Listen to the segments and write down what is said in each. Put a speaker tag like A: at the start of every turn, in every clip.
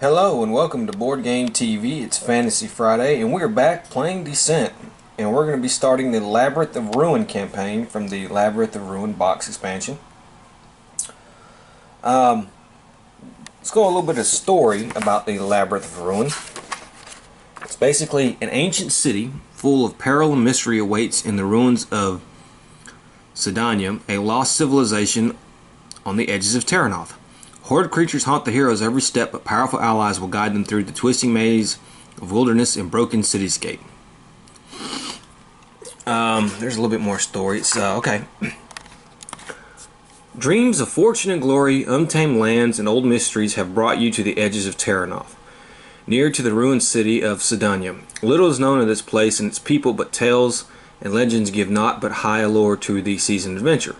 A: Hello and welcome to Boardgame TV. It's Fantasy Friday and we're back playing Descent. And we're going to be starting the Labyrinth of Ruin campaign from the Labyrinth of Ruin box expansion. Let's go a little bit of story about the Labyrinth of Ruin. It's basically an ancient city full of peril and mystery awaits in the ruins of Sedania, a lost civilization on the edges of Terranoth. Horrid creatures haunt the heroes every step, but powerful allies will guide them through the twisting maze of wilderness and broken cityscape. There's a little bit more story. It's, okay. Dreams of fortune and glory, untamed lands, and old mysteries have brought you to the edges of Terranoth, near to the ruined city of Sedania. Little is known of this place and its people, but tales and legends give naught but high allure to the seasoned adventure.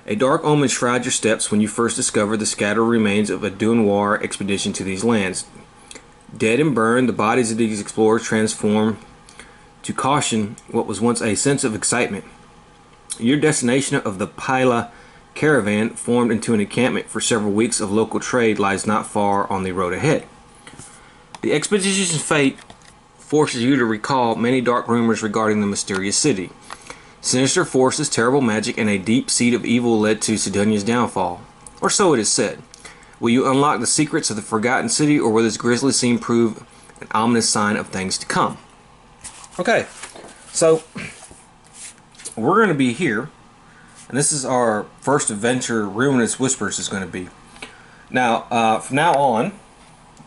A: A dark omen shrouds your steps when you first discover the scattered remains of a Dunoir expedition to these lands. Dead and burned, the bodies of these explorers transform to caution what was once a sense of excitement. Your destination of the Pila caravan, formed into an encampment for several weeks of local trade, lies not far on the road ahead. The expedition's fate forces you to recall many dark rumors regarding the mysterious city. Sinister forces, terrible magic, and a deep seed of evil led to Sedania's downfall. Or so it is said. Will you unlock the secrets of the forgotten city, or will this grisly scene prove an ominous sign of things to come? Okay, so we're going to be here, and this is our first adventure. Ruinous Whispers is going to be. Now, from now on,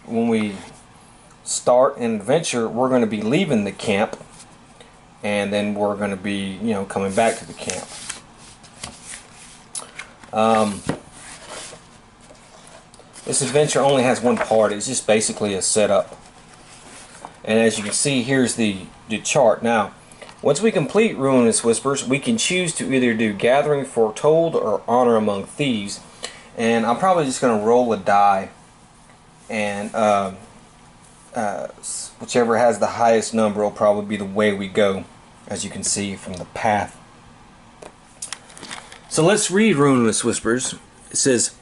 A: when we start an adventure, we're going to be leaving the camp. And then we're going to be, coming back to the camp. This adventure only has one part. It's just basically a setup. And as you can see, here's the chart. Now, once we complete Ruinous Whispers, we can choose to either do Gathering Foretold or Honor Among Thieves. And I'm probably just going to roll a die. And whichever has the highest number will probably be the way we go, as you can see from the path. So let's read Ruinous Whispers. It says,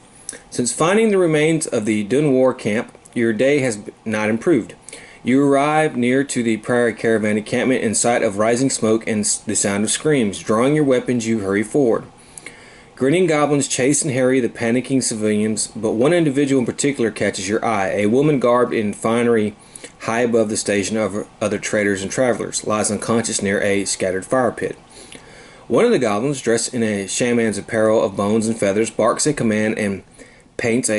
A: since finding the remains of the Dunoir camp, your day has not improved. You arrive near to the Prairie Caravan encampment in sight of rising smoke and the sound of screams. Drawing your weapons, you hurry forward. Grinning goblins chase and harry the panicking civilians, but one individual in particular catches your eye. A woman garbed in finery high above the station of other traders and travelers lies unconscious near a scattered fire pit. One of the goblins, dressed in a shaman's apparel of bones and feathers, barks a command and points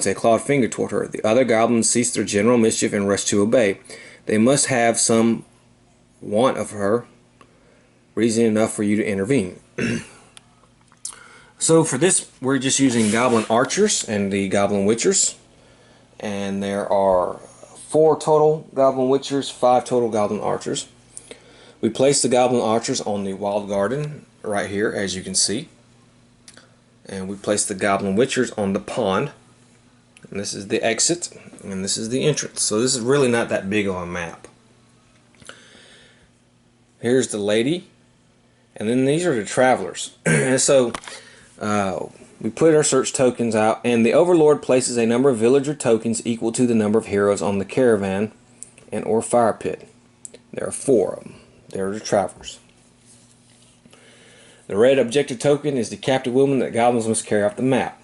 A: a clawed finger toward her. The other goblins cease their general mischief and rush to obey. They must have some want of her, reason enough for you to intervene. So for this, we're just using Goblin Archers and the Goblin Witchers. And there are 4 total Goblin Witchers, 5 total Goblin Archers. We place the Goblin Archers on the Walled Garden right here, as you can see. And we place the Goblin Witchers on the pond. And this is the exit, and this is the entrance. So this is really not that big of a map. Here's the lady, and then these are the travelers. And so we put our search tokens out, and the Overlord places a number of villager tokens equal to the number of heroes on the caravan and or fire pit. There are 4 of them. They're the travelers. The red objective token is the captive woman that goblins must carry off the map.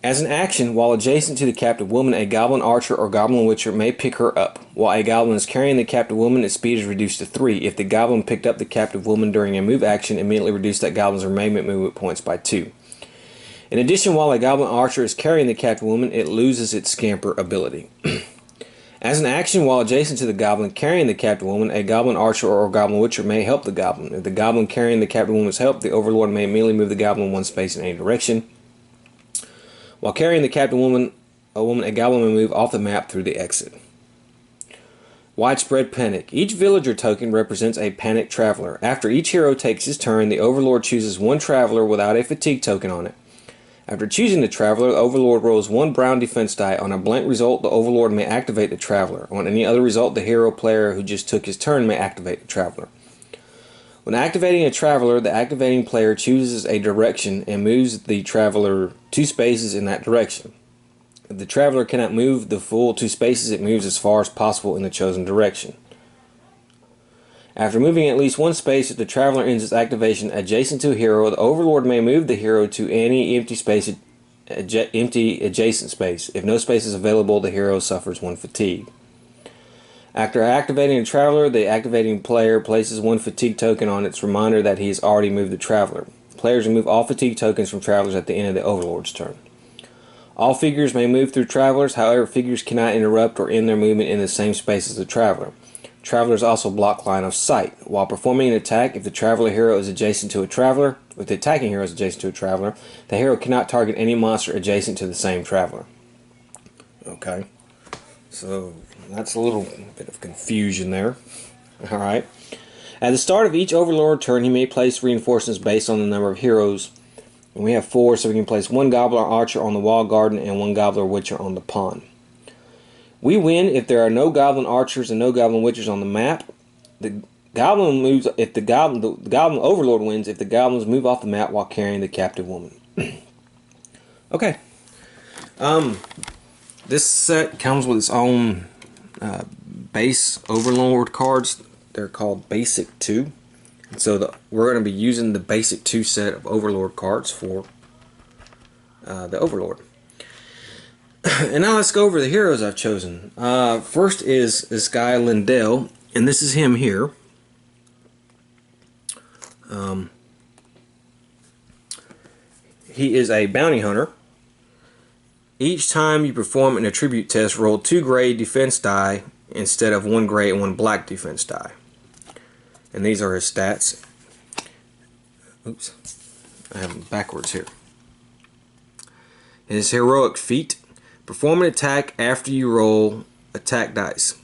A: As an action, while adjacent to the captive woman, a goblin archer or goblin witcher may pick her up. While a goblin is carrying the captive woman, its speed is reduced to 3. If the goblin picked up the captive woman during a move action, immediately reduce that goblin's remaining movement points by 2. In addition, while a goblin archer is carrying the captive woman, it loses its scamper ability. As an action, while adjacent to the goblin carrying the captive woman, a goblin archer or goblin witcher may help the goblin. If the goblin carrying the captive woman is helped, the overlord may immediately move the goblin 1 space in any direction. While carrying the captive woman, a goblin may move off the map through the exit. Widespread Panic. Each villager token represents a panicked traveler. After each hero takes his turn, the overlord chooses 1 traveler without a fatigue token on it. After choosing the traveler, the overlord rolls 1 brown defense die. On a blank result, the overlord may activate the traveler. On any other result, the hero player who just took his turn may activate the traveler. When activating a traveler, the activating player chooses a direction and moves the traveler 2 spaces in that direction. If the traveler cannot move the full 2 spaces, it moves as far as possible in the chosen direction. After moving at least 1 space, if the traveler ends its activation adjacent to a hero, the overlord may move the hero to any empty adjacent space. If no space is available, the hero suffers 1 fatigue. After activating a traveler, the activating player places 1 fatigue token on its reminder that he has already moved the traveler. Players remove all fatigue tokens from travelers at the end of the overlord's turn. All figures may move through travelers, however, figures cannot interrupt or end their movement in the same space as the traveler. Travelers also block line of sight. While performing an attack, if the traveler hero is adjacent to a traveler, if the attacking hero is adjacent to a traveler, the hero cannot target any monster adjacent to the same traveler. Okay, so that's a little bit of confusion there. Alright. At the start of each overlord turn, he may place reinforcements based on the number of heroes. And we have 4, so we can place 1 gobbler archer on the wall garden and 1 gobbler witcher on the pond. We win if there are no goblin archers and no goblin witchers on the map. The goblin moves if the goblin overlord wins if the goblins move off the map while carrying the captive woman. Okay. This set comes with its own base overlord cards. They're called Basic 2. And so we're going to be using the Basic 2 set of overlord cards for the overlord. And now let's go over the heroes I've chosen. First is this guy Lindell, and this is him here. He is a bounty hunter. Each time you perform an attribute test, roll 2 gray defense die instead of 1 gray and 1 black defense die. And these are his stats. Oops, I have them backwards here. His heroic feat. Perform an attack after you roll attack dice.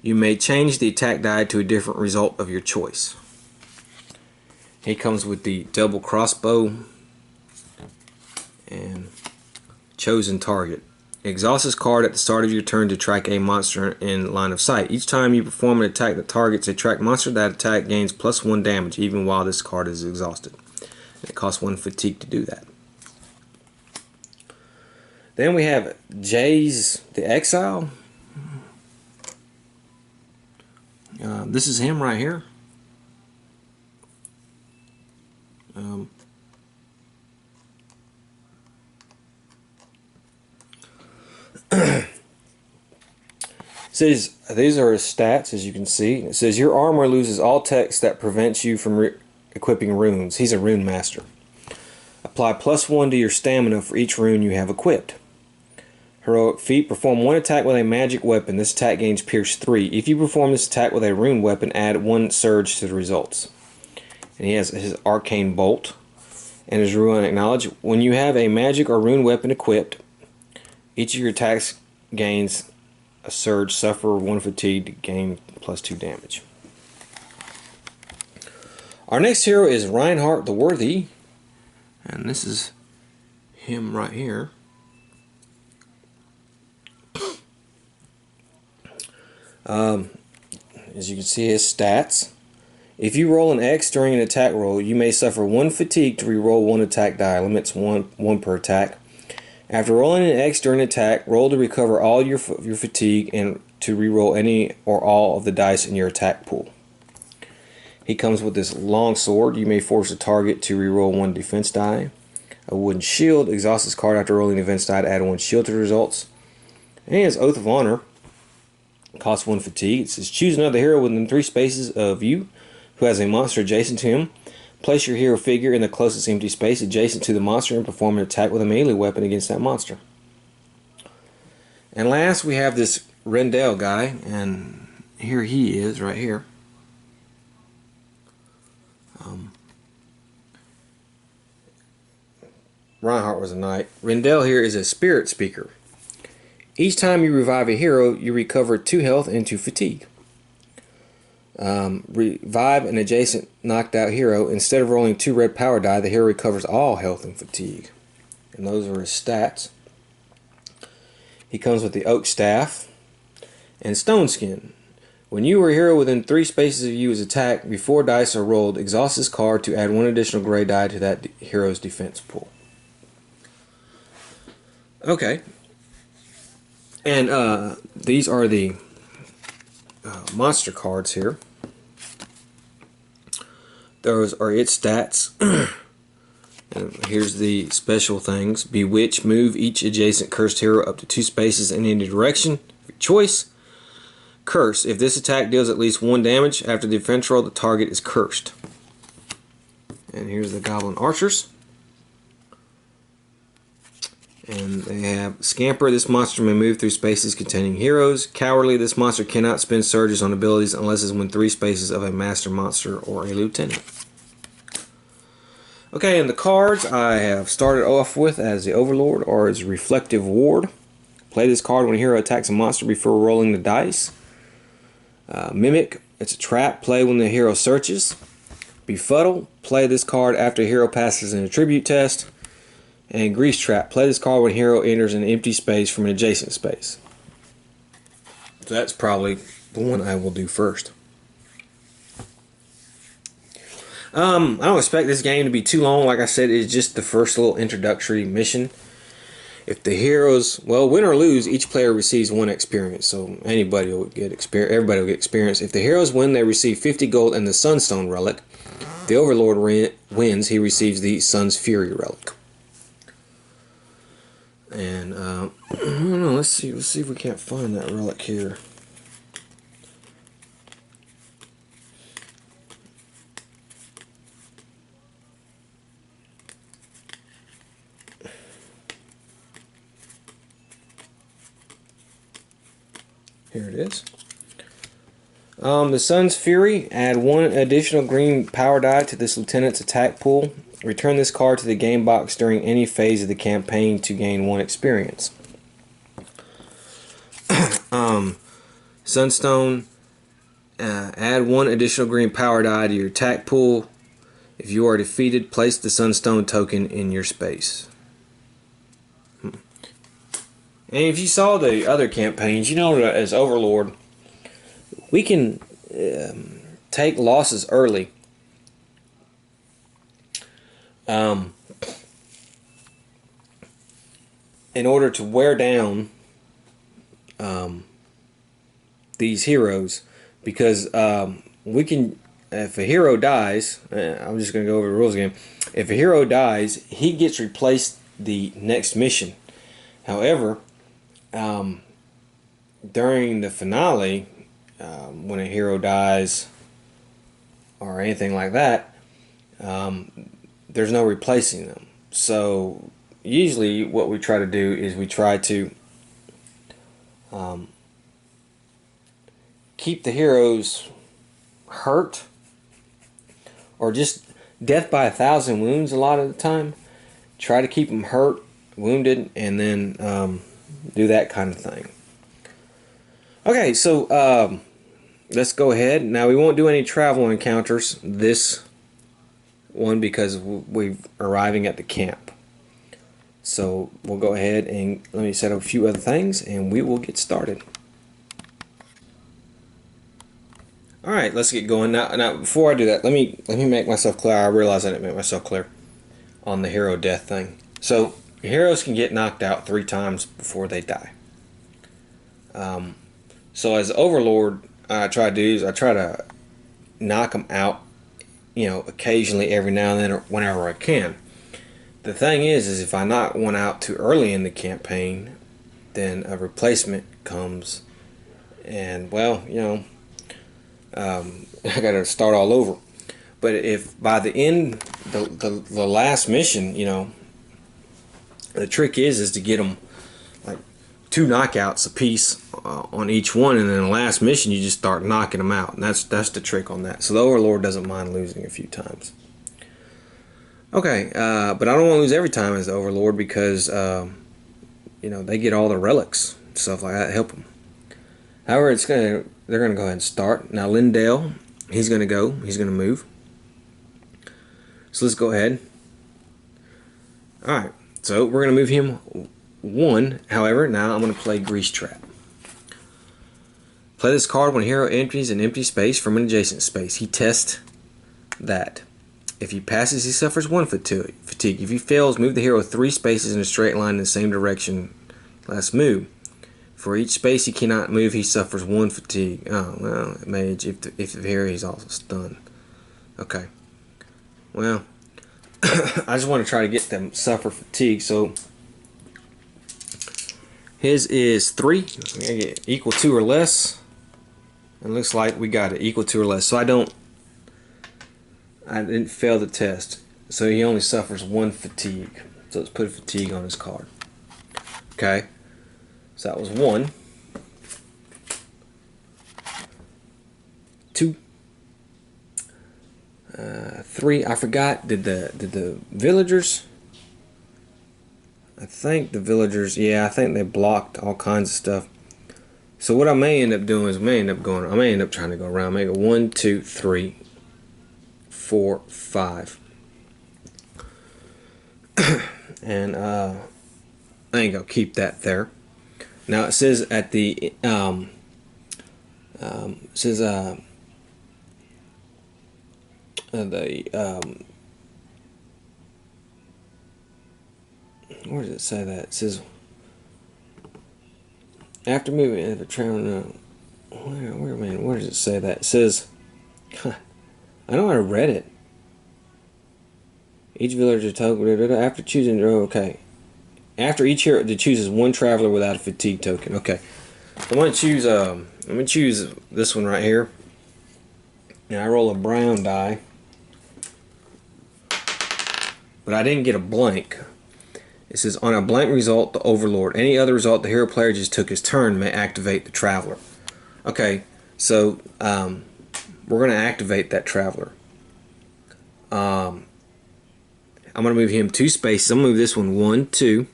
A: You may change the attack die to a different result of your choice. He comes with the double crossbow and chosen target. Exhaust this card at the start of your turn to track a monster in line of sight. Each time you perform an attack that targets a tracked monster, that attack gains +1 damage even while this card is exhausted. It costs 1 fatigue to do that. Then we have Jace the Exile. This is him right here. Says these are his stats, as you can see. It says your armor loses all text that prevents you from equipping runes. He's a rune master. Apply +1 to your stamina for each rune you have equipped. Heroic feat. Perform 1 attack with a magic weapon. This attack gains Pierce 3. If you perform this attack with a rune weapon, add 1 surge to the results. And he has his arcane bolt and his rune acknowledge. When you have a magic or rune weapon equipped, each of your attacks gains a surge. Suffer 1 fatigue to gain +2 damage. Our next hero is Reinhardt the Worthy, and this is him right here. As you can see, his stats. If you roll an X during an attack roll, you may suffer 1 fatigue to reroll 1 attack die. Limits 1 per attack. After rolling an X during an attack, roll to recover all your fatigue and to reroll any or all of the dice in your attack pool. He comes with this long sword. You may force a target to reroll 1 defense die. A wooden shield. Exhaust this card after rolling a defense die to add 1 shield to the results. And he has Oath of Honor. Costs 1 fatigue. It says choose another hero within 3 spaces of you who has a monster adjacent to him. Place your hero figure in the closest empty space adjacent to the monster and perform an attack with a melee weapon against that monster. And last we have this Rendell guy, and here he is right here. Reinhardt was a knight. Rendell here is a spirit speaker. Each time you revive a hero, you recover 2 health and 2 fatigue. Revive an adjacent knocked out hero. Instead of rolling 2 red power die, the hero recovers all health and fatigue. And those are his stats. He comes with the oak staff and stone skin. When you or a hero within 3 spaces of you is attacked, before dice are rolled, exhaust this card to add 1 additional gray die to that hero's defense pool. Okay. And these are the monster cards here. Those are its stats. And here's the special things. Bewitch, move each adjacent cursed hero up to 2 spaces in any direction of your choice. Curse, if this attack deals at least 1 damage after the defense roll, the target is cursed. And here's the Goblin Archers. And they have Scamper. This monster may move through spaces containing heroes. Cowardly. This monster cannot spend surges on abilities unless it's within 3 spaces of a master monster or a lieutenant. Okay, and the cards I have started off with as the Overlord or as Reflective Ward. Play this card when a hero attacks a monster before rolling the dice. Mimic. It's a trap. Play when the hero searches. Befuddle. Play this card after a hero passes an attribute test. And Grease Trap. Play this card when a hero enters an empty space from an adjacent space. So that's probably the one I will do first. I don't expect this game to be too long. Like I said, it's just the first little introductory mission. If the heroes, well, win or lose, each player receives 1 experience. So anybody will get experience. Everybody will get experience. If the heroes win, they receive 50 gold and the Sunstone Relic. If the Overlord wins, he receives the Sun's Fury Relic. And I don't know. Let's see if we can't find that relic here. Here it is. The Sun's Fury. Add 1 additional green power die to this lieutenant's attack pool. Return this card to the game box during any phase of the campaign to gain 1 experience. Sunstone. Add 1 additional green power die to your attack pool. If you are defeated, place the Sunstone token in your space. And if you saw the other campaigns, you know that as Overlord, we can take losses early. In order to wear down these heroes, because we can, if a hero dies, I'm just going to go over the rules again. If a hero dies, he gets replaced the next mission. However, during the finale, when a hero dies or anything like that, there's no replacing them. So usually what we try to do is we try to keep the heroes hurt, or just death by 1,000 wounds a lot of the time. Try to keep them hurt, wounded, and then do that kind of thing. Okay, so let's go ahead. Now we won't do any travel encounters this one because we're arriving at the camp. So we'll go ahead and let me set up a few other things and we will get started. Alright, let's get going. Now before I do that, let me make myself clear. I realize I didn't make myself clear on the hero death thing. So heroes can get knocked out 3 times before they die. So as Overlord, I try to knock them out, occasionally every now and then or whenever I can. The thing is if I knock one out too early in the campaign, then a replacement comes, and well, I gotta start all over. But if by the end, the last mission, the trick is to get them like 2 knockouts apiece on each one, and then the last mission you just start knocking them out, and that's the trick on that. So the Overlord doesn't mind losing a few times. Okay, but I don't want to lose every time as the Overlord because they get all the relics, stuff like that, to help them. However, they're gonna go ahead and start now. Lindale, he's gonna move. So let's go ahead. All right, so we're gonna move him 1. However, now I'm gonna play Grease Trap. Play this card when a hero enters an empty space from an adjacent space. He tests that. If he passes, he suffers 1 fatigue. If he fails, move the hero 3 spaces in a straight line in the same direction last move. For each space he cannot move, he suffers 1 fatigue. Oh, well, mage, if here he's also stunned. Okay. Well, I just want to try to get them suffer fatigue, so his is 3. I get equal to or less. It looks like we got it, equal to or less. So I didn't fail the test. So he only suffers 1 fatigue. So let's put a fatigue on his card. Okay. So that was 1. 2. 3. I forgot. Did the villagers? I think the villagers. Yeah, I think they blocked all kinds of stuff. So what I may end up doing is I may end up trying to go around. Make it 1, 2, 3, 4, 5. And I ain't gonna keep that there. Now it says at the where does it say that? It says after moving if a traveler. Where does it say that? It says I know I read it. Each villager token after choosing. Okay. After each hero chooses 1 traveler without a fatigue token. Okay. I'm gonna choose this one right here. Now I roll a brown die. But I didn't get a blank. It says on a blank result, the Overlord. Any other result the hero player just took his turn may activate the Traveler. Okay, so we're going to activate that Traveler. I'm going to move him 2 spaces. I'm going to move this one 1, 2,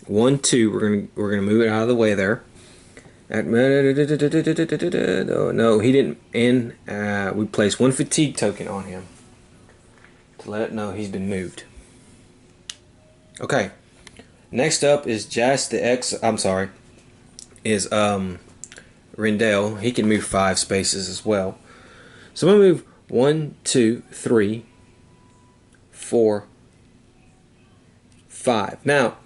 A: 1, 2. We're going to move it out of the way there. No, he didn't. And we place 1 fatigue token on him to let it know he's been moved. Okay. Next up is is Rendell. He can move 5 spaces as well. So I'm going to move 1, 2, 3, 4, 5. Now,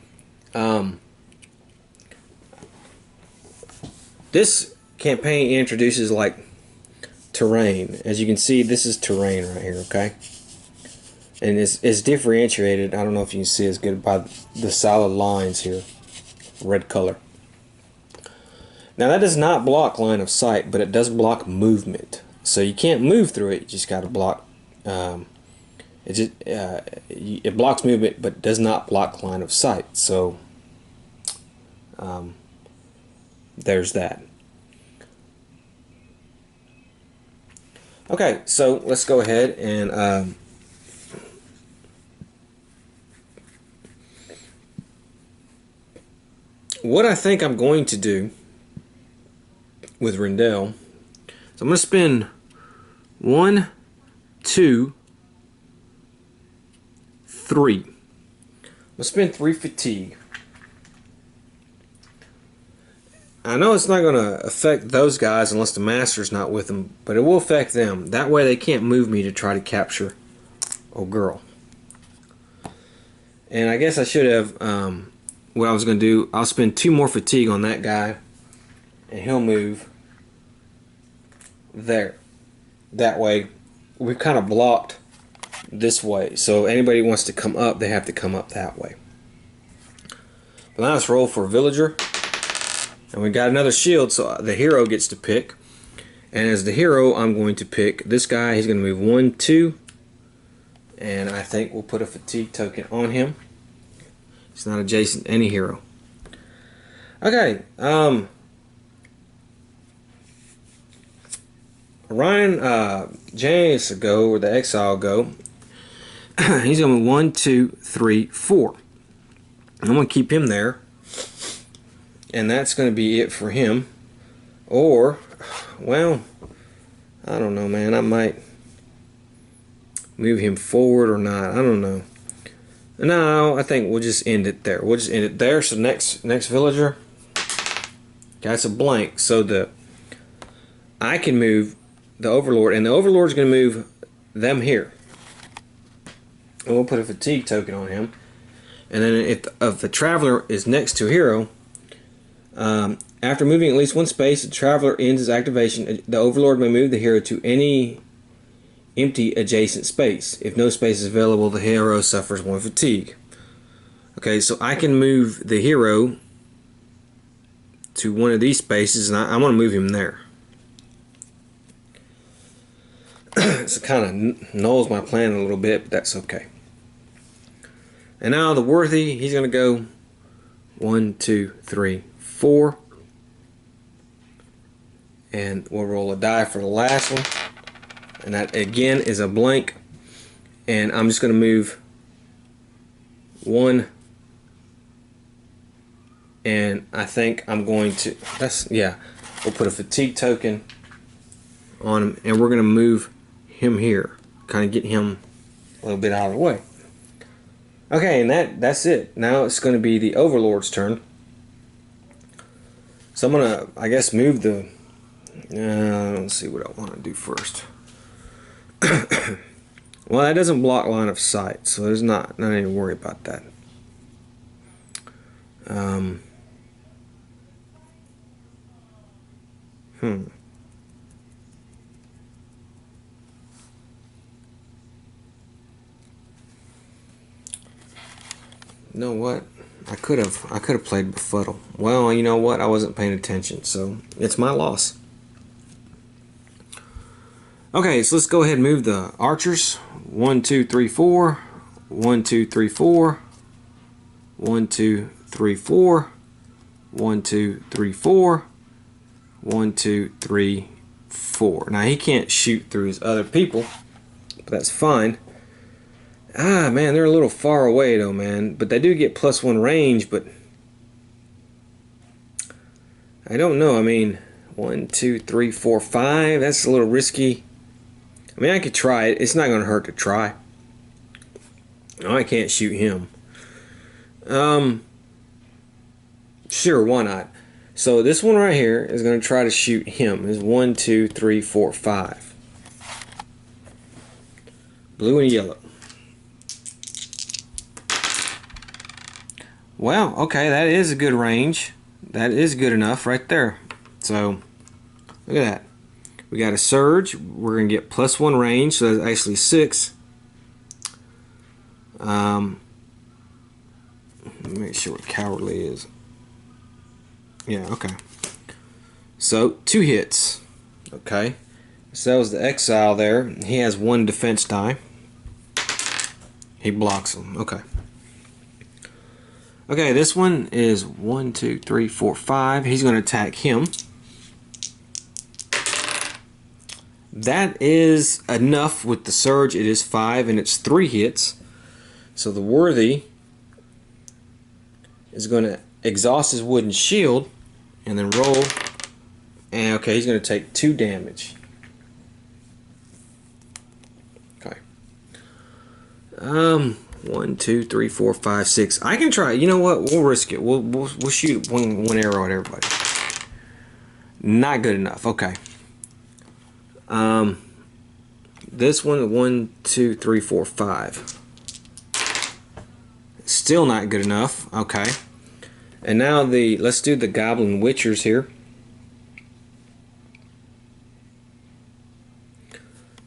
A: this campaign introduces like terrain. As you can see, this is terrain right here, okay? And it's differentiated. I don't know if you can see it's good by the solid lines here, red color. Now that does not block line of sight, but it does block movement. So you can't move through it. You just got to block. It blocks movement, but does not block line of sight. So there's that. Okay, so let's go ahead and. What I think I'm going to do with Rendell is I'm going to spend 1, 2, 3. I'm going to spend 3 fatigue. I know it's not going to affect those guys unless the master's not with them, but it will affect them. That way they can't move me to try to capture old girl. And I guess I should have... what I was going to do, I'll spend 2 more fatigue on that guy, and he'll move there. That way, we've kind of blocked this way. So anybody who wants to come up, they have to come up that way. But now let's roll for a villager. And we got another shield, so the hero gets to pick. And as the hero, I'm going to pick this guy. He's going to move 1, 2. And I think we'll put a fatigue token on him. It's not adjacent to any hero. Okay, Ryan James go, or the exile go. He's going 1, 2, 3, 4. I'm going to keep him there, and that's going to be it for him. Or, well, I don't know, man. I might move him forward or not. I don't know. No, I think we'll just end it there. We'll just end it there. So next villager, that's a blank. So I can move the Overlord, and the Overlord's going to move them here. And we'll put a fatigue token on him. And then if the Traveler is next to a hero, After moving at least one space, the traveler ends his activation. The Overlord may move the hero to any empty adjacent space. If no space is available, the hero suffers 1 fatigue. Okay, so I can move the hero to one of these spaces, and I want to move him there. So it kind of nulls my plan a little bit, but that's okay. And now the worthy, he's going to go 1, 2, 3, 4. And we'll roll a die for the last one. And that again is a blank. And I'm just going to move 1. And I think I'm going to, we'll put a fatigue token on him. And we're going to move him here. Kind of get him a little bit out of the way. Okay, and that's it. Now it's going to be the Overlord's turn. So I'm going to, I guess, move the... let's see what I want to do first. Well, that doesn't block line of sight, so there's not any to worry about that. You know what? I could have played Befuddle. Well, you know what? I wasn't paying attention, so it's my loss. Okay, so let's go ahead and move the archers. 1, 2, 3, 4. 1, 2, 3, 4. 1, 2, 3, 4. 1, 2, 3, 4. 1, 2, 3, 4. Now he can't shoot through his other people, but that's fine. Ah, man, they're a little far away though, man. But they do get +1 range, but I don't know. I mean, 1, 2, 3, 4, 5. That's a little risky. I mean, I could try it. It's not going to hurt to try. No, I can't shoot him. Sure, why not? So this one right here is going to try to shoot him. It's 1, 2, 3, 4, 5. Blue and yellow. Well, okay, that is a good range. That is good enough right there. So, look at that. We got a surge. We're going to get +1 range, so that's actually 6. Let me make sure what cowardly is. Yeah, okay. So, 2 hits. Okay. So that was the exile there. He has 1 defense die. He blocks them. Okay. Okay, this one is 1, 2, 3, 4, 5. He's going to attack him. That is enough with the surge. It is 5 and it's 3 hits. So the worthy is going to exhaust his wooden shield and then roll. And okay, he's going to take 2 damage. Okay. 1, 2, 3, 4, 5, 6. I can try. You know what? We'll risk it. We'll shoot one arrow at everybody. Not good enough. Okay. This one, 1, 2, 3, 4, 5. Still not good enough. Okay. And now let's do the Goblin Witchers here.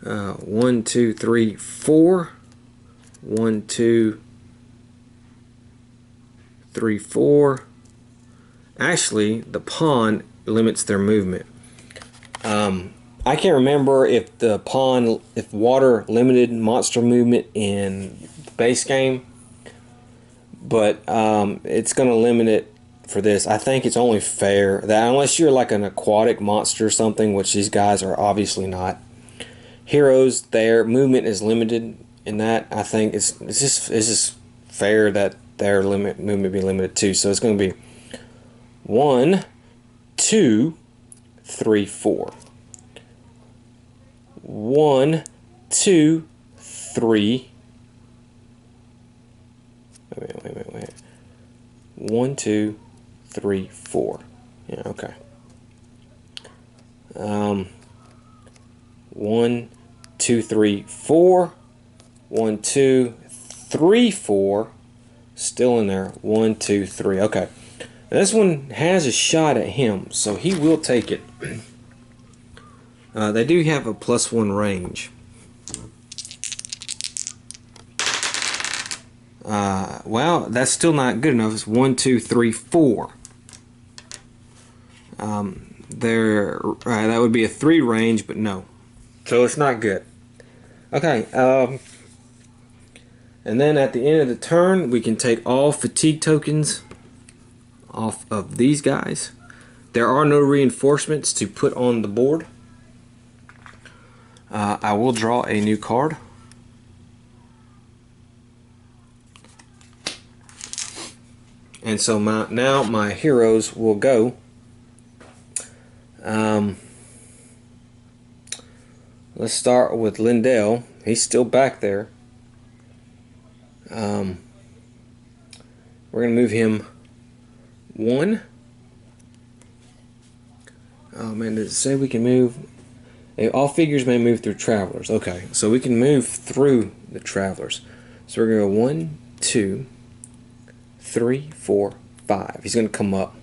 A: 1, 2, 3, 4. 1, 2, 3, 4. Actually, the pawn limits their movement. I can't remember if if water limited monster movement in the base game, but it's going to limit it for this. I think it's only fair that unless you're like an aquatic monster or something, which these guys are obviously not, heroes, their movement is limited in that. I think it's just fair that their movement be limited too. So it's going to be 1, 2, 3, 4. 1, 2, 3. Wait. 1, 2, 3, 4. Yeah, okay. 1, 2, 3, 4. 1, 2, 3, 4. Still in there. 1, 2, 3. Okay. This one has a shot at him, so he will take it. They do have a +1 range. Well, that's still not good enough. It's 1, 2, 3, 4. That would be a 3 range, but no. So it's not good. Okay. And then at the end of the turn, we can take all fatigue tokens off of these guys. There are no reinforcements to put on the board. I will draw a new card. And so now my heroes will go. Let's start with Lindell. He's still back there. We're going to move him 1. Oh man, does it say we can move? All figures may move through travelers. Okay, so we can move through the travelers. So we're going to go 1, 2, 3, 4, 5. He's going to come up.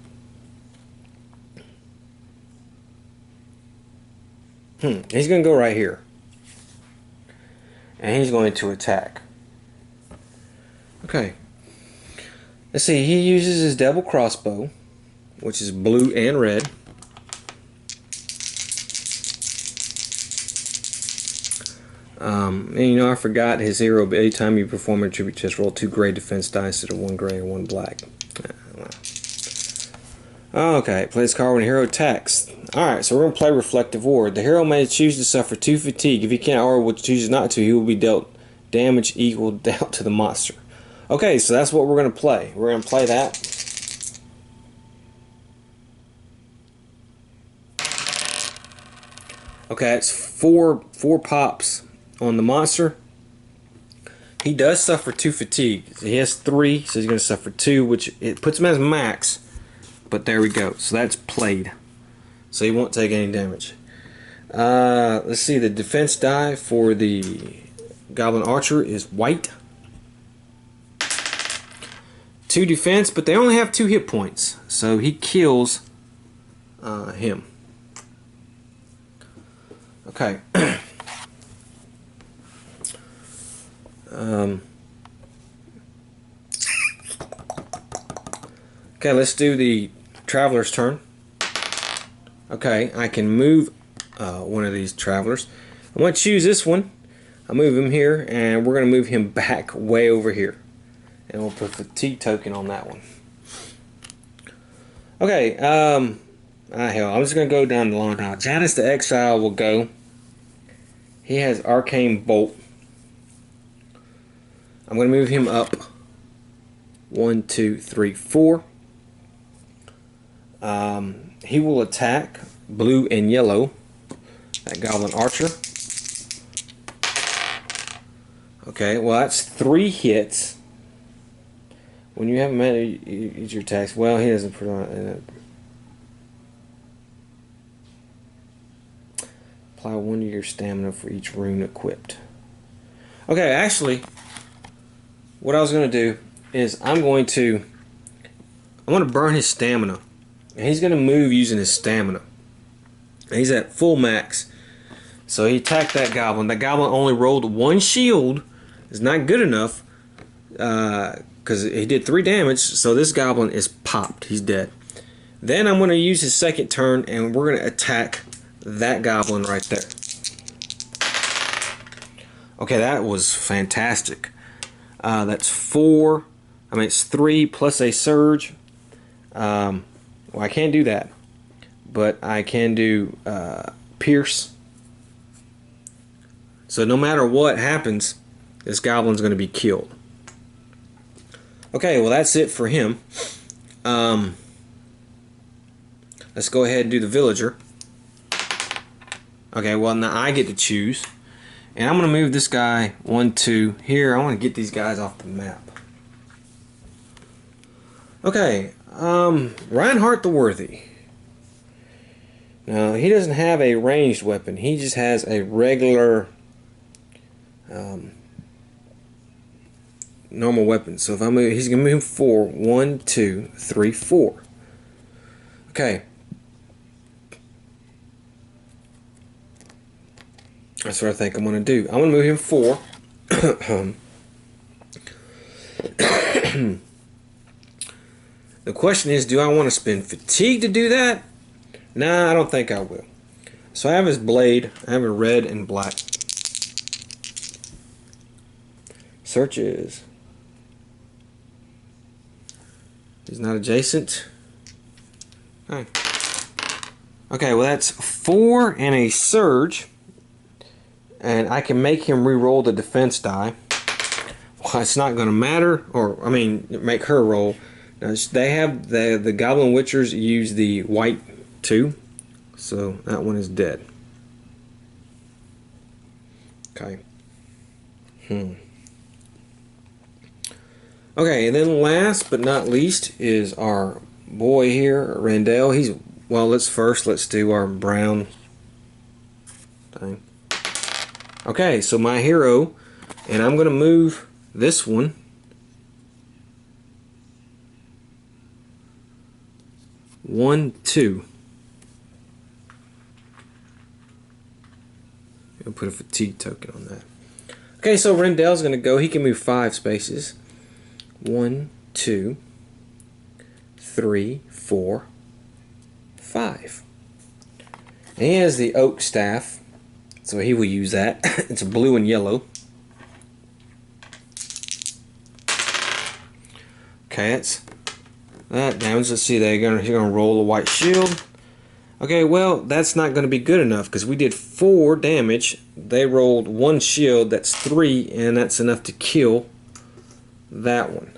A: He's going to go right here. And he's going to attack. Okay. Let's see. He uses his double crossbow, which is blue and red. And you know, I forgot his hero, but anytime you perform a tribute test, roll 2 gray defense dice instead of 1 gray and 1 black. Okay, play this card when a hero attacks. Alright, so we're going to play Reflective Ward. The hero may choose to suffer 2 fatigue. If he can't or chooses not to, he will be dealt damage equal out to the monster. Okay, so that's what we're going to play. We're going to play that. Okay, it's four pops on the monster. He does suffer 2 fatigue. He has 3, so he's going to suffer 2, which it puts him as max. But there we go. So that's played. So he won't take any damage. Let's see. The defense die for the Goblin Archer is white. 2 defense, but they only have 2 hit points. So he kills him. Okay. Okay, let's do the Traveler's turn. Okay, I can move one of these Travelers. I'm going to choose this one. I'll move him here, and we're going to move him back way over here. And we'll put a fatigue token on that one. Okay, hell, I'm just going to go down the line now. Janus the Exile will go. He has Arcane Bolt. I'm going to move him up 1, 2, 3, 4. He will attack blue and yellow, that Goblin Archer. Okay, well that's 3 hits. When you have him use your attacks, well he doesn't put on. Apply 1 of your stamina for each rune equipped. Okay, actually, what I was going to do is I'm going to burn his stamina. And he's going to move using his stamina. And he's at full max. So he attacked that goblin. That goblin only rolled 1 shield. It's not good enough. Because he did 3 damage. So this goblin is popped. He's dead. Then I'm going to use his second turn. And we're going to attack that goblin right there. Okay, that was fantastic. That's 4. I mean, it's 3 plus a surge. Well, I can't do that, but I can do Pierce. So no matter what happens, this goblin's going to be killed. Okay, well that's it for him. Let's go ahead and do the villager. Okay, well now I get to choose. And I'm going to move this guy 1, 2 here. I want to get these guys off the map. Okay, Reinhardt the Worthy. Now, he doesn't have a ranged weapon. He just has a regular normal weapon. So if I move, he's going to move 4. 1, 2, 3, 4. Okay. That's what I think I'm going to do. I'm going to move him 4. The question is, do I want to spend fatigue to do that? Nah, I don't think I will. So I have his blade. I have a red and black. Searches. He's not adjacent. Okay. Okay, well that's 4 and a surge. And I can make him re-roll the defense die. Well, it's not going to matter, or I mean, make her roll. Now, they have the Goblin Witchers use the white 2, so that one is dead. Okay. Okay, and then last but not least is our boy here, Rendell. Let's do our brown thing. Okay, so my hero, and I'm going to move this one one, 2. I'll put a fatigue token on that. Okay, so Rendell's going to go. He can move 5 spaces. 1, 2, 3, 4, 5. And he has the oak staff, so he will use that. It's blue and yellow. Okay, that's that damage. Let's see, he's gonna roll a white shield. Okay, well, that's not going to be good enough because we did 4 damage. They rolled 1 shield, that's 3, and that's enough to kill that one.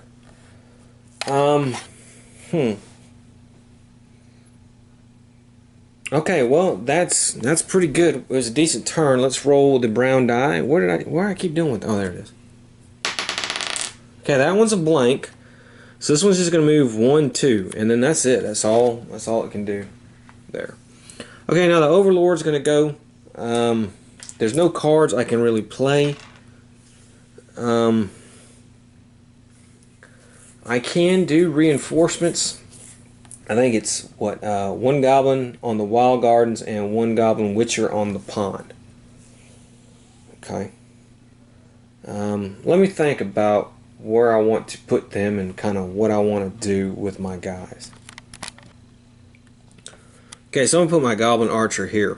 A: Okay, well, that's pretty good. It was a decent turn. Let's roll the brown die. Where did I keep doing with? Oh, there it is. Okay, that one's a blank. So this one's just gonna move 1, 2, and then that's it. That's all it can do. There. Okay, now the Overlord's gonna go. There's no cards I can really play. I can do reinforcements. I think it's what 1 goblin on the Wild Gardens and 1 goblin Witcher on the pond. Okay. Let me think about where I want to put them and kind of what I want to do with my guys. Okay, so I'm going to put my Goblin Archer here.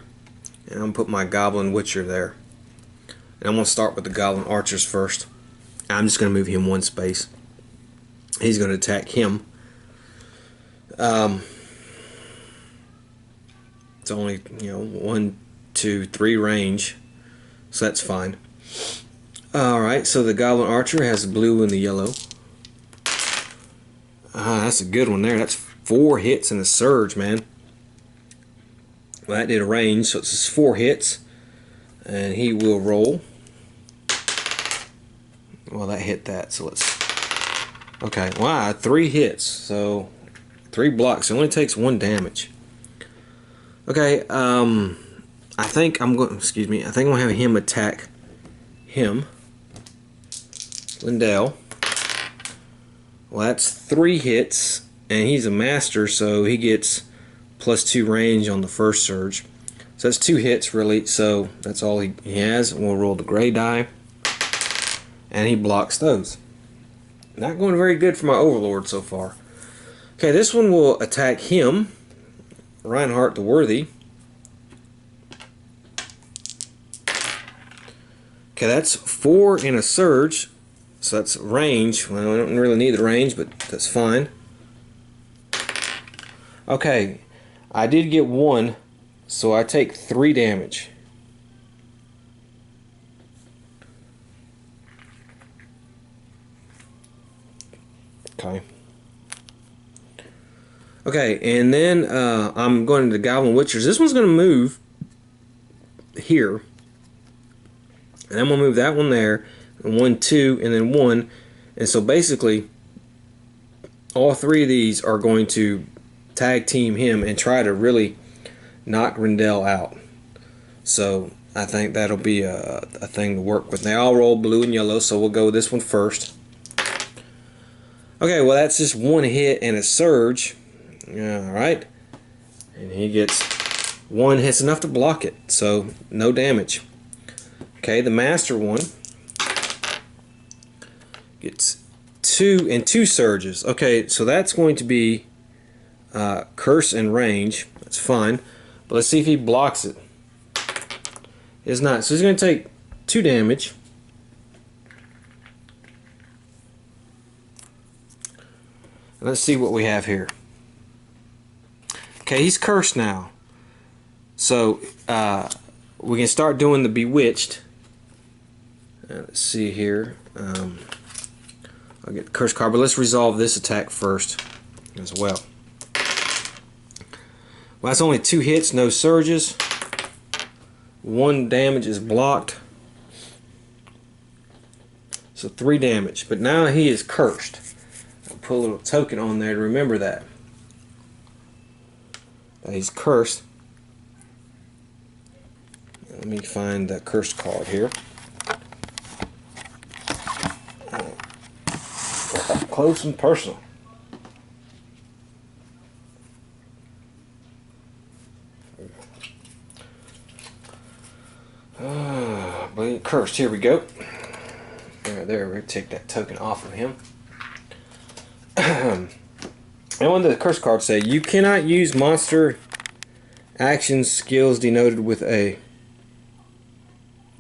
A: And I'm going to put my Goblin Witcher there. And I'm going to start with the Goblin Archers first. I'm just going to move him 1 space. He's going to attack him. It's only, 1, 2, 3 range. So that's fine. Alright, so the Goblin Archer has the blue and the yellow. That's a good one there. That's 4 hits and a surge, man. Well, that did a range, so it's just 4 hits. And he will roll. Well, that hit that, so let's... Okay, wow, 3 hits. So, 3 blocks. It only takes 1 damage. Okay, I think I'm going to have him attack him. Lindell. Well, that's 3 hits, and he's a master, so he gets +2 range on the first surge. So that's 2 hits, really, so that's all he has. We'll roll the gray die, and he blocks those. Not going very good for my Overlord so far. Okay, this one will attack him, Reinhardt the Worthy. Okay, that's 4 in a surge. So that's range. Well, I don't really need the range, but that's fine. Okay, I did get 1, so I take 3 damage. Okay. Okay, and then I'm going to the Goblin Witchers. This one's going to move here. And I'm going to move that one there. 1, 2, and then 1. And so basically, all 3 of these are going to tag team him and try to really knock Rendell out. So I think that'll be a thing to work with. They all roll blue and yellow, so we'll go with this one first. Okay, well that's just 1 hit and a surge. Alright. And he gets one. It's enough to block it, so no damage. Okay, the master one gets 2 and 2 surges. Okay, so that's going to be curse and range. That's fine. But let's see if he blocks it. It's not. So he's going to take 2 damage. Let's see what we have here. Okay, he's cursed now. So we can start doing the bewitched. Let's see here. I'll get the curse card, but let's resolve this attack first as well. Well, that's only 2 hits, no surges. 1 damage is blocked. So 3 damage. But now he is cursed. I'll put a little token on there to remember that. He's cursed. Let me find that curse card here. Close and personal. But cursed. Here we go. There, we're gonna take that token off of him. And what the curse cards say, you cannot use monster action skills denoted with a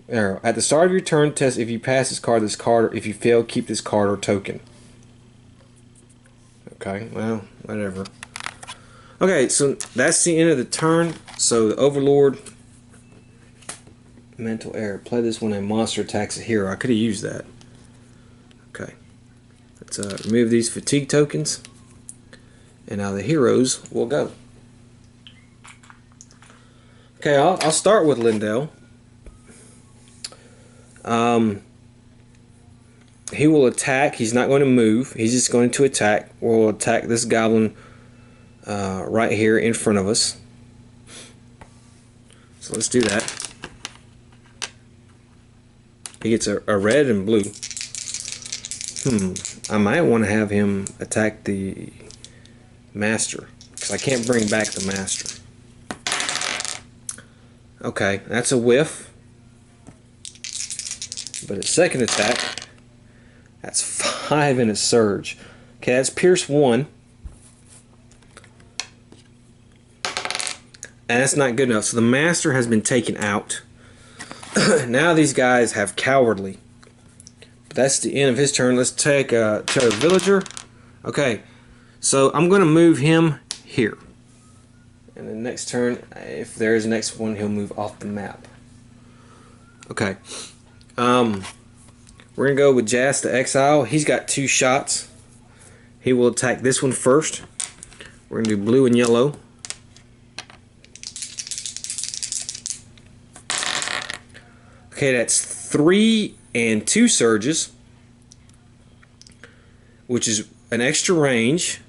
A: arrow. At the start of your turn, test if you pass this card, or if you fail, keep this card or token. Okay, well, whatever. Okay, so that's the end of the turn. So the Overlord, mental error. Play this when a monster attacks a hero. I could have used that. Okay, let's remove these fatigue tokens, and now the heroes will go. Okay, I'll start with Lindell. He will attack. He's not going to move. He's just going to attack. We'll attack this goblin right here in front of us. So let's do that. He gets a red and blue. I might want to have him attack the master, because I can't bring back the master. Okay, that's a whiff. But his second attack, that's 5 in a surge. Okay, that's Pierce 1. And that's not good enough. So the master has been taken out. Now these guys have cowardly. But that's the end of his turn. Let's take a villager. Okay, so I'm going to move him here. And the next turn, if there is a next one, he'll move off the map. Okay. We're going to go with Jas the Exile. He's got 2 shots. He will attack this one first. We're going to do blue and yellow. Okay, that's 3 and 2 surges, which is an extra range.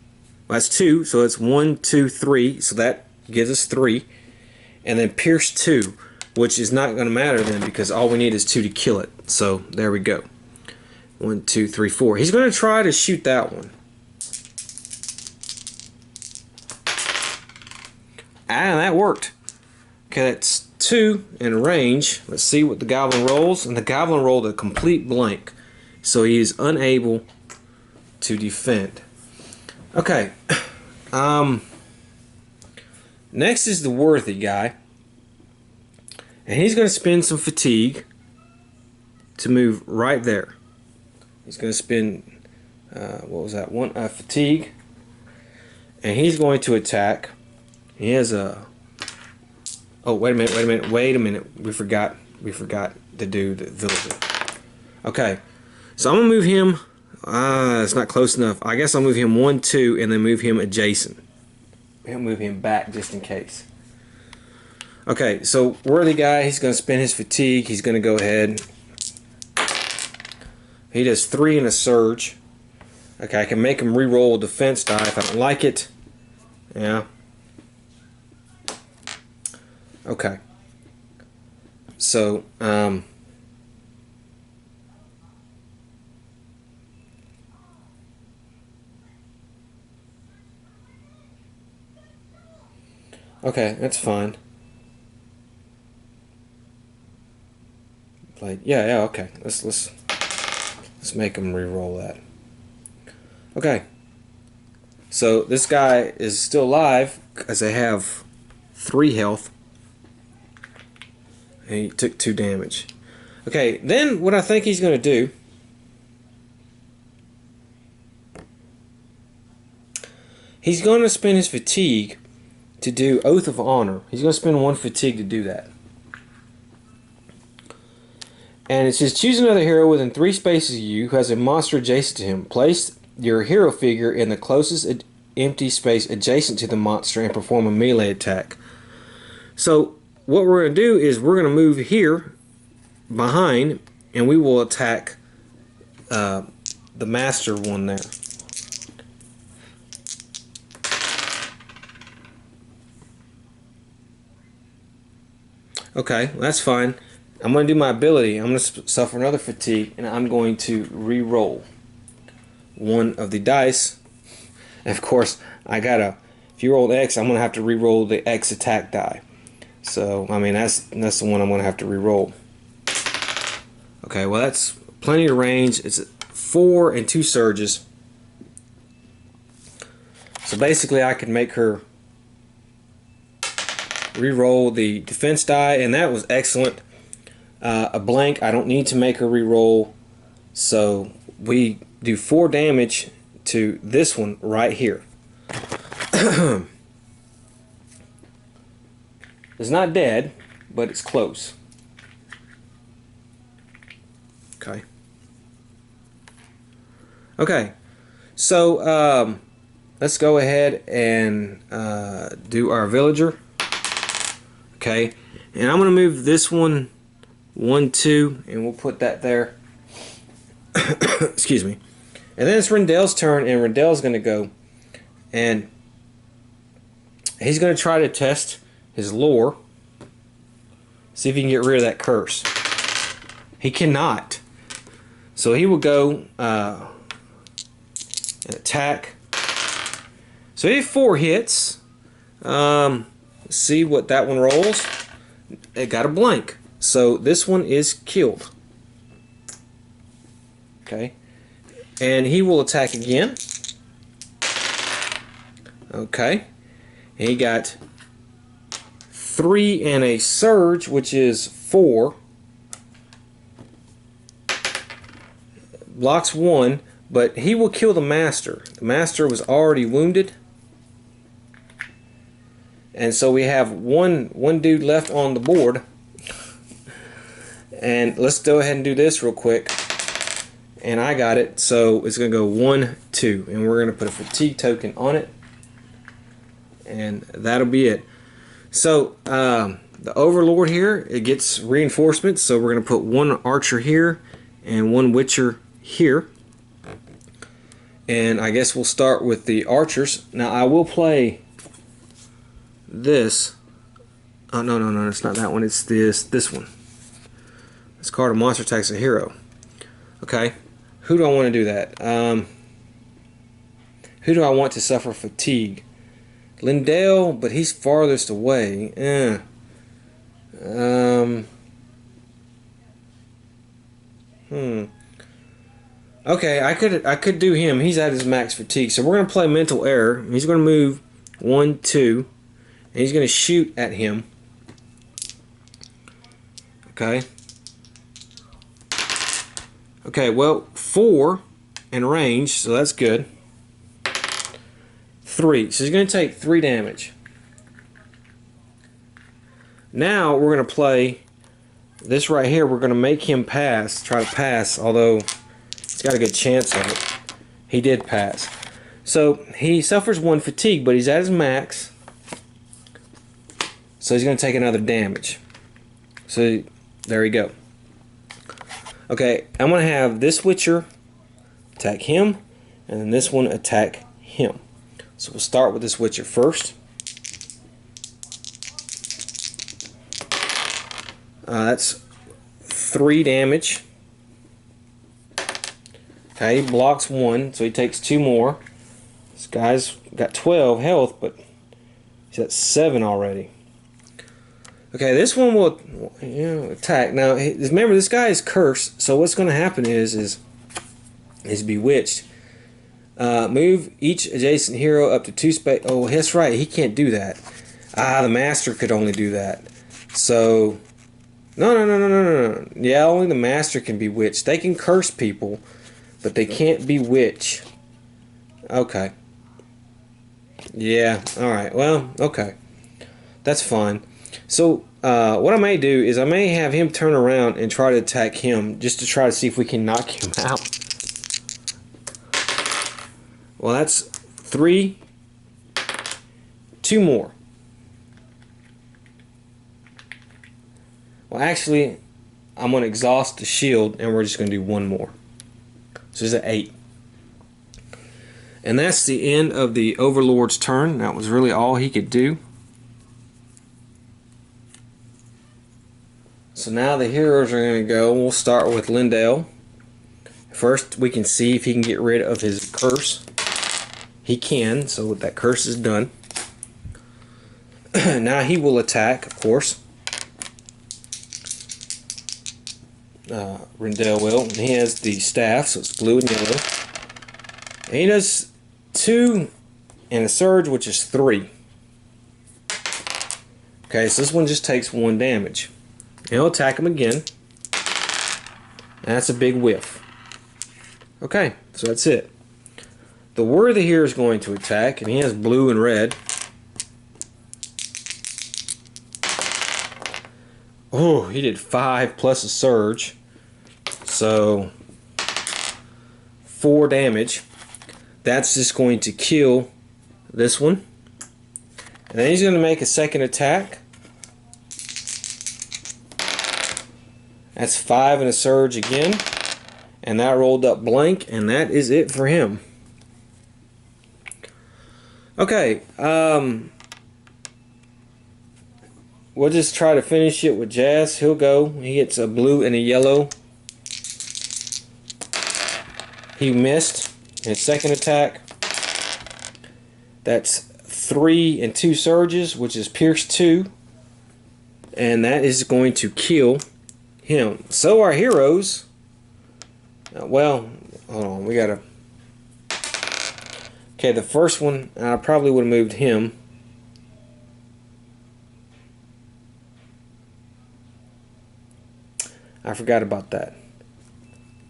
A: Well, that's 2, so it's 1, 2, 3, so that gives us 3. And then Pierce 2, which is not going to matter then, because all we need is 2 to kill it. So there we go. 1, 2, 3, 4. He's going to try to shoot that one. Ah, that worked. Okay, that's 2 in range. Let's see what the goblin rolls. And the goblin rolled a complete blank. So he is unable to defend. Okay. Next is the worthy guy. And he's going to spend some fatigue to move right there. He's going to spend, what was that? 1 fatigue. And he's going to attack. He has a... Oh, wait a minute. We forgot to do the villager. Okay. So I'm going to move him. It's not close enough. I guess I'll move him 1, 2, and then move him adjacent. I'll move him back just in case. Okay, so worthy guy, he's going to spend his fatigue. He's going to go ahead. He does 3 in a surge. Okay, I can make him re-roll a defense die if I don't like it. Yeah. Okay. So, Okay, that's fine. Like, yeah, okay. Let's make him re-roll that. Okay. So this guy is still alive because they have 3 health. And he took 2 damage. Okay, then what I think he's going to do, he's going to spend his fatigue to do Oath of Honor. He's going to spend 1 fatigue to do that. And it says, choose another hero within 3 spaces of you who has a monster adjacent to him. Place your hero figure in the closest empty space adjacent to the monster and perform a melee attack. So what we're going to do is we're going to move here behind, and we will attack the master one there. Okay, that's fine. I'm going to do my ability. I'm going to suffer another fatigue, and I'm going to re-roll 1 of the dice. And of course, if you rolled X, I'm going to have to re-roll the X attack die. So, I mean, that's the one I'm going to have to re-roll. Okay, well, that's plenty of range. It's 4 and 2 surges. So basically, I could make her re-roll the defense die, and that was excellent. A blank, I don't need to make her re-roll. So we do 4 damage to this one right here. It's not dead, but it's close. Okay. Okay. So let's go ahead and do our villager. Okay. And I'm going to move this one 1, 2, and we'll put that there. Excuse me. And then it's Rendell's turn, and Rendell's going to go, and he's going to try to test his lore, see if he can get rid of that curse. He cannot. So he will go and attack. So he had 4 hits. Let's see what that one rolls. It got a blank. So this one is killed. Okay. And he will attack again. Okay. He got 3 and a surge, which is 4. Blocks 1, but he will kill the master. The master was already wounded. And so we have one dude left on the board. And let's go ahead and do this real quick. And I got it, so it's going to go 1, 2. And we're going to put a fatigue token on it. And that'll be it. So, the Overlord here, it gets reinforcements. So we're going to put 1 Archer here and 1 Witcher here. And I guess we'll start with the Archers. Now, I will play this. Oh, no, it's not that one. It's this one. This card of monster attacks a hero. Okay. Who do I want to do that? Who do I want to suffer fatigue? Lindell, but he's farthest away. Okay, I could do him. He's at his max fatigue. So we're gonna play mental error. He's gonna move 1, 2, and he's gonna shoot at him. Okay. Okay, well, 4 in range, so that's good. 3, so he's going to take 3 damage. Now we're going to play this right here. We're going to make him pass, try to pass, although he's got a good chance of it. He did pass. So he suffers 1 fatigue, but he's at his max. So he's going to take another damage. So there we go. Okay, I'm going to have this Witcher attack him, and then this one attack him. So we'll start with this Witcher first. That's 3 damage. Okay, he blocks 1, so he takes 2 more. This guy's got 12 health, but He's at 7 already. Okay, this one will, attack. Now, remember, this guy is cursed, so what's going to happen is bewitched. Move each adjacent hero up to 2 space. Oh, that's right, he can't do that. The master could only do that. So, no. Yeah, only the master can bewitch. They can curse people, but they can't bewitch. Okay. Yeah, alright, well, okay. That's fine. So, what I may do is I may have him turn around and try to attack him, just to try to see if we can knock him out. Well, that's 3. 2 more. Well, actually, I'm going to exhaust the shield, and we're just going to do 1 more. So this is an 8. And that's the end of the Overlord's turn. That was really all he could do. So now the heroes are going to go. We'll start with Lindell. First, we can see if he can get rid of his curse. He can, so that curse is done. Now he will attack, of course. Rendell will. And he has the staff, so it's blue and yellow. And he does 2 and a surge, which is 3. Okay, so this one just takes 1 damage. And he'll attack him again. And that's a big whiff. Okay, so that's it. The worthy here is going to attack, and he has blue and red. Oh, he did 5 plus a surge. So 4 damage. That's just going to kill this one. And then he's going to make a second attack. That's 5 and a surge again. And that rolled up blank, and that is it for him. Okay, we'll just try to finish it with Jazz. He'll go. He gets a blue and a yellow. He missed his second attack. That's 3 and 2 surges, which is Pierce 2. And that is going to kill him. So our heroes... well, hold on. We gotta... Okay, the first one, I probably would have moved him. I forgot about that.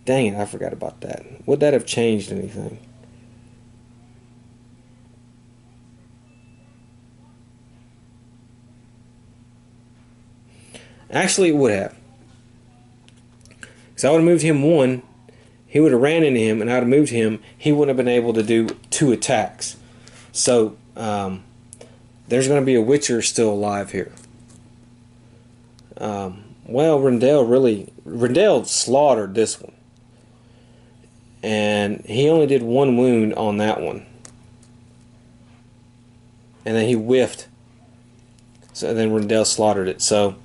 A: Dang it, I forgot about that. Would that have changed anything? Actually, it would have. Because I would have moved him 1. He would have ran into him, and I would have moved him. He wouldn't have been able to do 2 attacks. So, there's going to be a Witcher still alive here. Well, Rendell slaughtered this one. And he only did 1 wound on that one. And then he whiffed. So then Rendell slaughtered it. So,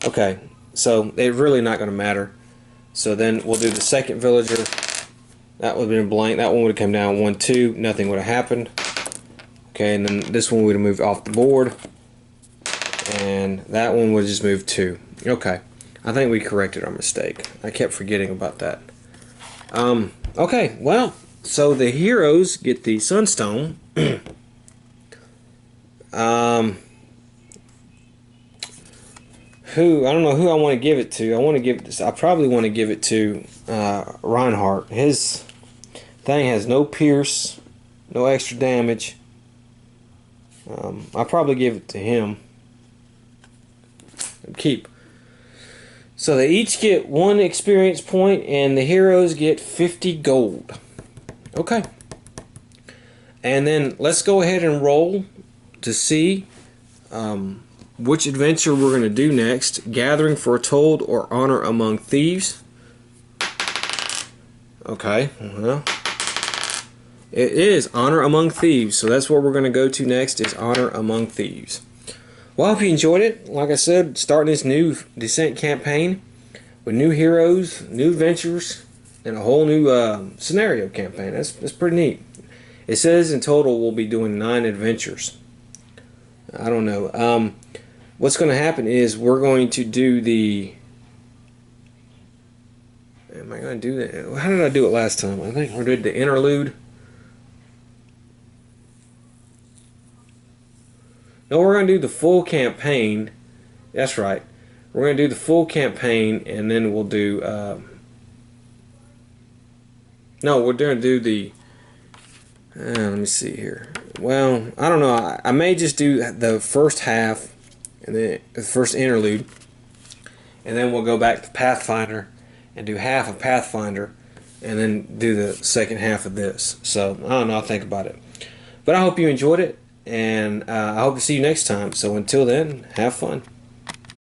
A: okay. So, it's really not going to matter. So then we'll do the second villager. That would have been blank. That one would have come down 1-2. Nothing would have happened. Okay, and then this one would have moved off the board. And that one would have just moved 2. Okay. I think we corrected our mistake. I kept forgetting about that. Okay, well, so the heroes get the Sunstone. I don't know who I want to give it to. I probably want to give it to Reinhardt. His thing has no pierce, no extra damage. I'll probably give it to him. Keep. So they each get 1 experience point, and the heroes get 50 gold. Okay. And then let's go ahead and roll to see which adventure we're going to do next. Gathering Foretold or Honor Among Thieves. Okay, well, it is Honor Among Thieves, so that's what we're going to go to next, is Honor Among Thieves. Well, I hope you enjoyed it. Like I said, starting this new Descent campaign with new heroes, new adventures, and a whole new scenario campaign. That's pretty neat. It says in total we'll be doing 9 adventures. I don't know. What's going to happen is we're going to do the... Am I going to do that? How did I do it last time? I think I did the interlude. No, we're going to do the full campaign. That's right. We're going to do the full campaign, and then we'll do... no, we're going to do the... let me see here. Well, I don't know. I may just do the first half, and then the first interlude, and then we'll go back to Pathfinder and do half of Pathfinder, and then do the second half of this. So, I don't know. I'll think about it. But I hope you enjoyed it, and I hope to see you next time. So until then, have fun.